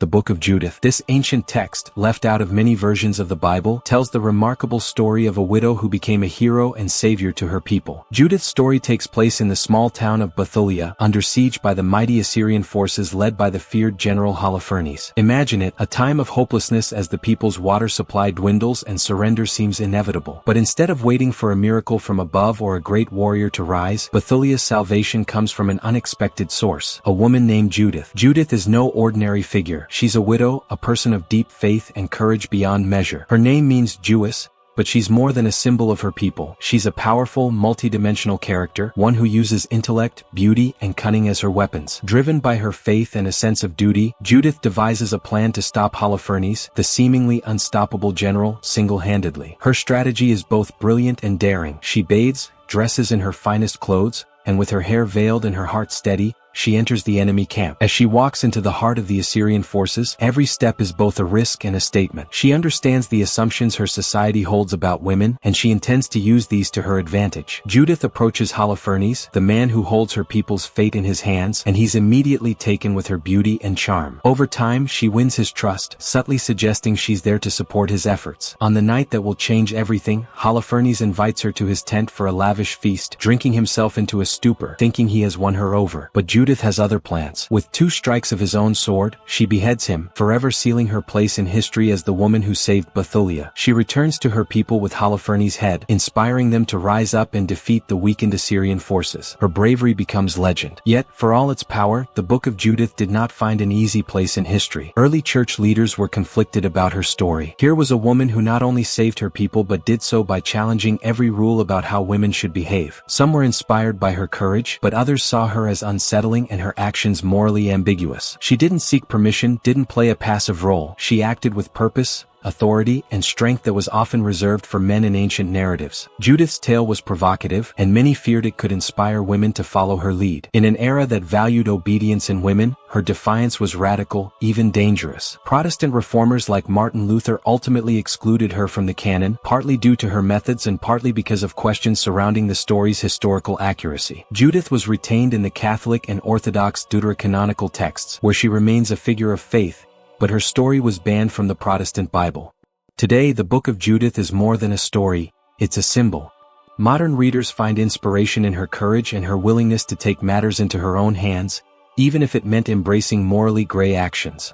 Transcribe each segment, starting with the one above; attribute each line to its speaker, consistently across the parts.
Speaker 1: The Book of Judith. This ancient text, left out of many versions of the Bible, tells the remarkable story of a widow who became a hero and savior to her people. Judith's story takes place in the small town of Bethulia, under siege by the mighty Assyrian forces led by the feared general Holofernes. Imagine it, a time of hopelessness as the people's water supply dwindles and surrender seems inevitable. But instead of waiting for a miracle from above or a great warrior to rise, Bethulia's salvation comes from an unexpected source, a woman named Judith. Judith is no ordinary figure. She's a widow, a person of deep faith and courage beyond measure. Her name means Jewess, but she's more than a symbol of her people. She's a powerful, multidimensional character, one who uses intellect, beauty, and cunning as her weapons. Driven by her faith and a sense of duty, Judith devises a plan to stop Holofernes, the seemingly unstoppable general, single-handedly. Her strategy is both brilliant and daring. She bathes, dresses in her finest clothes, and with her hair veiled and her heart steady, she enters the enemy camp. As she walks into the heart of the Assyrian forces, every step is both a risk and a statement. She understands the assumptions her society holds about women, and she intends to use these to her advantage. Judith approaches Holofernes, the man who holds her people's fate in his hands, and he's immediately taken with her beauty and charm. Over time, she wins his trust, subtly suggesting she's there to support his efforts. On the night that will change everything, Holofernes invites her to his tent for a lavish feast, drinking himself into a stupor, thinking he has won her over. But Judith has other plans. With 2 strikes of his own sword, she beheads him, forever sealing her place in history as the woman who saved Bethulia. She returns to her people with Holofernes' head, inspiring them to rise up and defeat the weakened Assyrian forces. Her bravery becomes legend. Yet, for all its power, the Book of Judith did not find an easy place in history. Early church leaders were conflicted about her story. Here was a woman who not only saved her people but did so by challenging every rule about how women should behave. Some were inspired by her courage, but others saw her as unsettling and her actions morally ambiguous. She didn't seek permission, didn't play a passive role. She acted with purpose, authority, and strength that was often reserved for men in ancient narratives. Judith's tale was provocative, and many feared it could inspire women to follow her lead. In an era that valued obedience in women, her defiance was radical, even dangerous. Protestant reformers like Martin Luther ultimately excluded her from the canon, partly due to her methods and partly because of questions surrounding the story's historical accuracy. Judith was retained in the Catholic and Orthodox Deuterocanonical texts, where she remains a figure of faith, but her story was banned from the Protestant Bible. Today, the Book of Judith is more than a story, it's a symbol. Modern readers find inspiration in her courage and her willingness to take matters into her own hands, even if it meant embracing morally gray actions.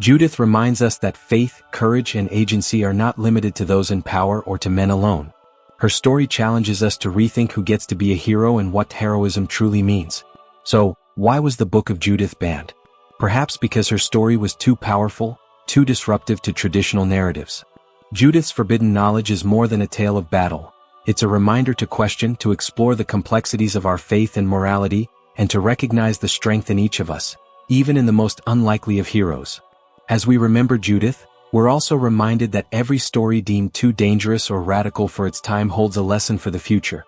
Speaker 1: Judith reminds us that faith, courage, and agency are not limited to those in power or to men alone. Her story challenges us to rethink who gets to be a hero and what heroism truly means. So, why was the Book of Judith banned? Perhaps because her story was too powerful, too disruptive to traditional narratives. Judith's forbidden knowledge is more than a tale of battle. It's a reminder to question, to explore the complexities of our faith and morality, and to recognize the strength in each of us, even in the most unlikely of heroes. As we remember Judith, we're also reminded that every story deemed too dangerous or radical for its time holds a lesson for the future.